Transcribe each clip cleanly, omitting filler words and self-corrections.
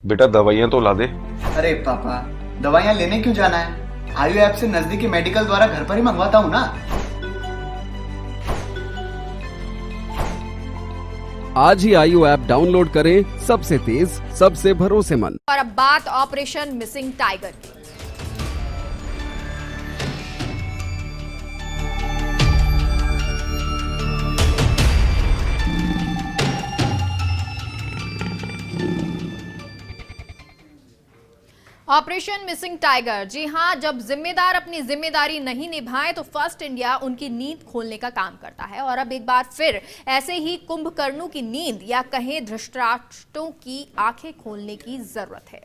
बेटा दवाइयाँ तो ला दे। अरे पापा, दवाइयाँ लेने क्यों जाना है? आयु ऐप से नजदीकी मेडिकल द्वारा घर पर ही मंगवाता हूँ ना। आज ही आयु ऐप डाउनलोड करें, सबसे तेज, सबसे भरोसेमंद। और अब बात ऑपरेशन मिसिंग टाइगर की। ऑपरेशन मिसिंग टाइगर, जी हां, जब जिम्मेदार अपनी जिम्मेदारी नहीं निभाए तो फर्स्ट इंडिया उनकी नींद खोलने का काम करता है। और अब एक बार फिर ऐसे ही कुंभकर्णों की नींद या कहें धृतराष्ट्रों की आंखें खोलने की जरूरत है।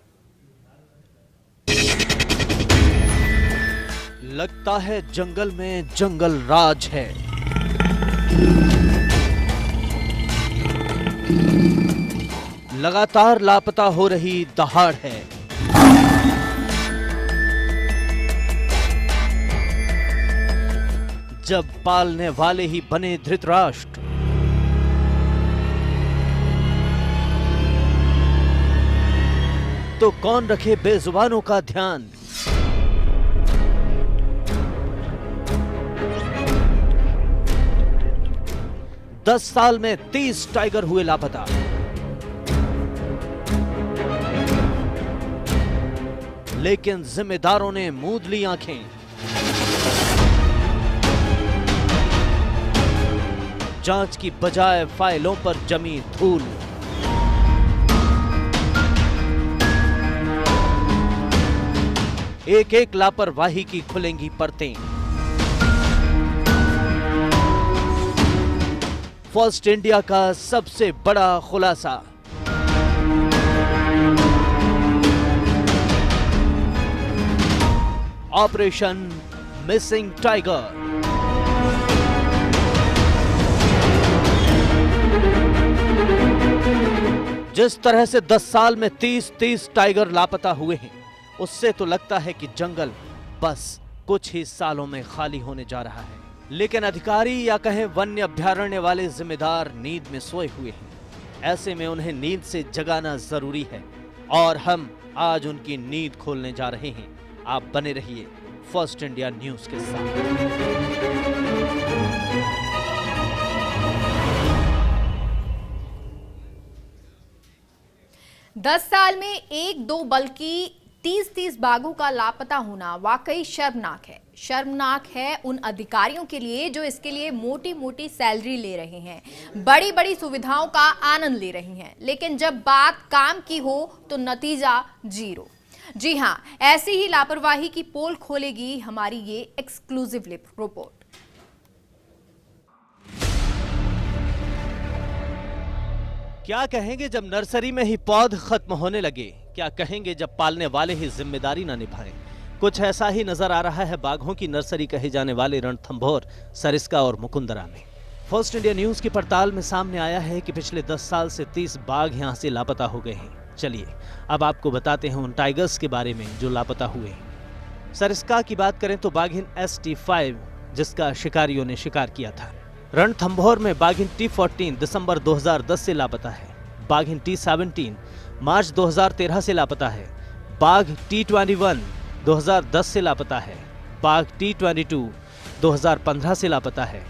लगता है जंगल में जंगल राज है। लगातार लापता हो रही दहाड़ है। जब पालने वाले ही बने धृतराष्ट्र, तो कौन रखे बेजुबानों का ध्यान। दस साल में 30 टाइगर हुए लापता। लेकिन जिम्मेदारों ने मूंद ली आंखें। जांच की बजाय फाइलों पर जमी धूल। एक एक लापरवाही की खुलेंगी परतें। फर्स्ट इंडिया का सबसे बड़ा खुलासा। Operation missing tiger. जिस तरह से 10 साल में 30 टाइगर लापता हुए हैं, उससे तो लगता है कि जंगल बस कुछ ही सालों में खाली होने जा रहा है। लेकिन अधिकारी या कहें वन्य अभयारण्य वाले जिम्मेदार नींद में सोए हुए हैं। ऐसे में उन्हें नींद से जगाना जरूरी है और हम आज उनकी नींद खोलने जा रहे हैं। आप बने रहिए फर्स्ट इंडिया न्यूज के साथ। 10 साल में एक दो बल्कि 30 बाघों का लापता होना वाकई शर्मनाक है। शर्मनाक है उन अधिकारियों के लिए जो इसके लिए मोटी मोटी सैलरी ले रहे हैं, बड़ी बड़ी सुविधाओं का आनंद ले रहे हैं, लेकिन जब बात काम की हो तो नतीजा जीरो। जी हां, ऐसी ही लापरवाही की पोल खोलेगी हमारी ये एक्सक्लूसिव रिपोर्ट। क्या कहेंगे जब नर्सरी में ही पौध खत्म होने लगे? क्या कहेंगे जब पालने वाले ही जिम्मेदारी ना निभाएं? कुछ ऐसा ही नजर आ रहा है बाघों की नर्सरी कहे जाने वाले रणथंभौर, सरिस्का और मुकुंदरा में। फर्स्ट इंडिया न्यूज की पड़ताल में सामने आया है कि पिछले 10 साल से 30 बाघ यहां से लापता हो गए हैं। चलिए अब आपको बताते हैं उन टाइगर्स के बारे में जो लापता हुए हैं। सरिस्का की बात करें तो बाघिन ST5 जिसका शिकारियों ने शिकार किया था। रणथंभौर में बाघिन T14 दिसंबर 2010 से लापता है। बाघिन T17 मार्च 2013 से लापता है। बाघ T21 2010 से लापता है। बाघ T22 2015 से लापता है।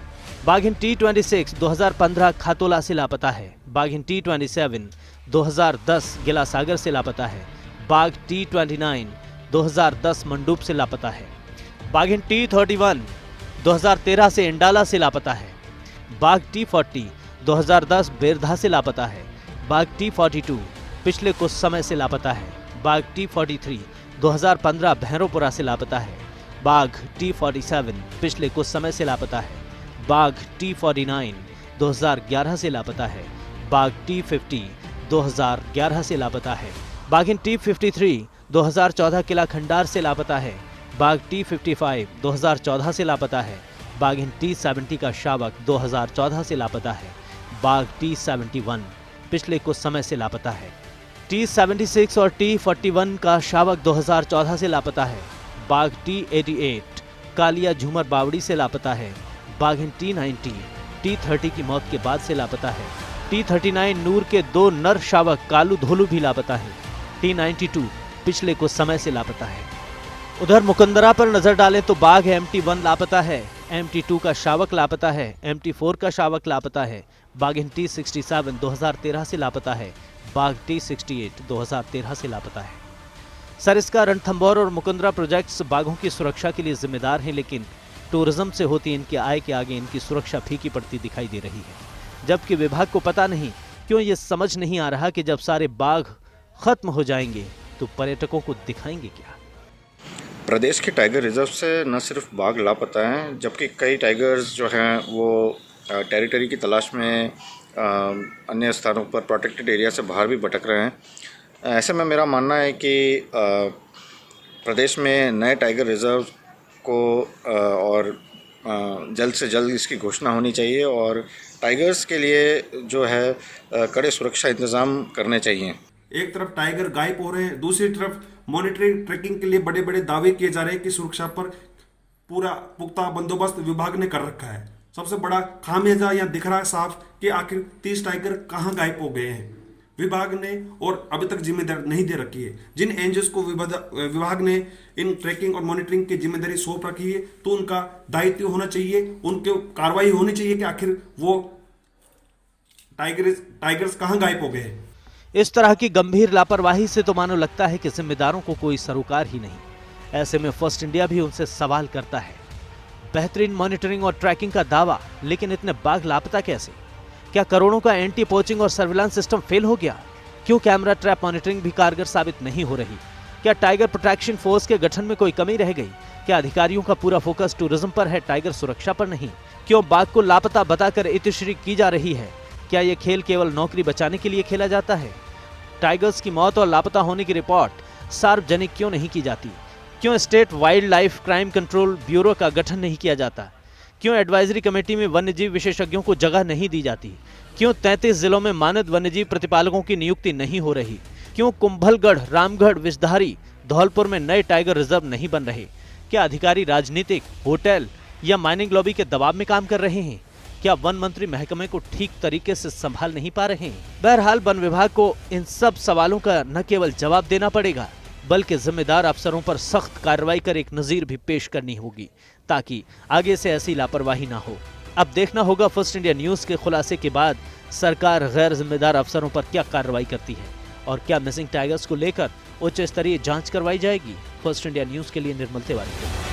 बाघिन T26 2015 खातोला से लापता है। बाघिन T27 2010 गिला सागर से लापता है। बाघ T29 2010 मंडूप से लापता है। बाघिन T31 2013 से इंडाला से लापता है। बाघ T40 2010 बेरधा से लापता है। बाघ T42 पिछले कुछ समय से लापता है। बाघ T43 2015 भैरोपुरा से लापता है। बाघ T47 पिछले कुछ समय से लापता है। बाघ T49 2011 से लापता है। बाघ T50 2011 से लापता है। बाघिन T53 2014 किला खंडार से लापता है। बाघ T55 2014 से लापता है। बाघिन T70 का शावक 2014 से लापता है। बाघ T71 पिछले कुछ समय से लापता है। T76 और T41 का शावक 2014 से लापता है। बाघ T88 कालिया झूमर बावड़ी से लापता है। बाघिन T90 T30 की मौत के बाद से लापता है। T39 नूर के 2 नर शावक कालू धोलू भी लापता है। T92 पिछले कुछ समय से लापता है। उधर मुकंदरा पर नजर डालें तो बाघ MT1 लापता है, MT2 का शावक लापता है, MT4 का शावक लापता है, बाघिन T67 2013 से लापता है, बाघ T68 2013 से लापता है। सरिस्का, रणथंभौर और मुकंदरा प्रोजेक्ट्स बाघों की सुरक्षा के लिए जिम्मेदार हैं, लेकिन टूरिज्म से होती इनकी आय के आगे इनकी सुरक्षा फीकी पड़ती दिखाई दे रही है। जबकि विभाग को पता नहीं क्यों ये समझ नहीं आ रहा कि जब सारे बाघ खत्म हो जाएंगे तो पर्यटकों को दिखाएंगे क्या। प्रदेश के टाइगर रिजर्व से न सिर्फ बाघ लापता हैं, जबकि कई टाइगर्स जो हैं वो टेरिटरी की तलाश में अन्य स्थानों पर प्रोटेक्टेड एरिया से बाहर भी भटक रहे हैं। ऐसे में मेरा मानना है कि प्रदेश में नए टाइगर रिजर्व को और जल्द से जल्द इसकी घोषणा होनी चाहिए और टाइगर्स के लिए जो है कड़े सुरक्षा इंतज़ाम करने चाहिए। एक तरफ टाइगर गायब हो रहे हैं, दूसरी तरफ मॉनिटरिंग ट्रैकिंग के लिए बड़े बड़े दावे किए जा रहे हैं कि सुरक्षा पर पूरा पुख्ता बंदोबस्त विभाग ने कर रखा है। सबसे बड़ा खामियाजा यहाँ दिख रहा है साफ कि आखिर 30 टाइगर कहाँ गायब हो गए हैं। विभाग ने और अभी तक जिम्मेदारी नहीं दे रखी है। जिन एनजीओ को विभाग ने इन ट्रैकिंग और मॉनिटरिंग की जिम्मेदारी सौंप रखी है तो उनका दायित्व होना चाहिए, उनके कार्रवाई होनी चाहिए कि आखिर वो टाइगर्स कहाँ गायब हो गए हैं। इस तरह की गंभीर लापरवाही से तो मानो लगता है कि जिम्मेदारों को कोई सरोकार ही नहीं। ऐसे में फर्स्ट इंडिया भी उनसे सवाल करता है। बेहतरीन मॉनिटरिंग और ट्रैकिंग का दावा, लेकिन इतने बाघ लापता कैसे? क्या करोड़ों का एंटी पोचिंग और सर्विलांस सिस्टम फेल हो गया? क्यों कैमरा ट्रैप मॉनिटरिंग भी कारगर साबित नहीं हो रही? क्या टाइगर प्रोटेक्शन फोर्स के गठन में कोई कमी रह गई? क्या अधिकारियों का पूरा फोकस टूरिज्म पर है, टाइगर सुरक्षा पर नहीं? क्यों बाघ को लापता बताकर इतिश्री की जा रही है? क्या यह खेल केवल नौकरी बचाने के लिए खेला जाता है? टाइगर्स की मौत और लापता होने की रिपोर्ट सार्वजनिक क्यों नहीं की जाती? क्यों state wild life crime control bureau का गठन नहीं किया जाता? क्यों एडवाइजरी कमेटी में वन्यजीव विशेषज्ञों को जगह नहीं दी जाती? क्यों 33 जिलों में मानद वन्यजीव प्रतिपालकों की नियुक्ति नहीं हो रही? क्यों कुंभलगढ़, रामगढ़, विषधारी, धौलपुर में नए टाइगर रिजर्व नहीं बन रहे? क्या अधिकारी राजनीतिक, होटल या माइनिंग लॉबी के दबाव में काम कर रहे हैं? क्या वन मंत्री महकमे को ठीक तरीके से संभाल नहीं पा रहे हैं? बहरहाल वन विभाग को इन सब सवालों का न केवल जवाब देना पड़ेगा, बल्कि जिम्मेदार अफसरों पर सख्त कार्रवाई कर एक नजीर भी पेश करनी होगी, ताकि आगे से ऐसी लापरवाही ना हो। अब देखना होगा फर्स्ट इंडिया न्यूज के खुलासे के बाद सरकार गैर जिम्मेदार अफसरों पर क्या कार्रवाई करती है और क्या मिसिंग टाइगर्स को लेकर उच्च स्तरीय जांच करवाई जाएगी। फर्स्ट इंडिया न्यूज के लिए निर्मल तिवारी।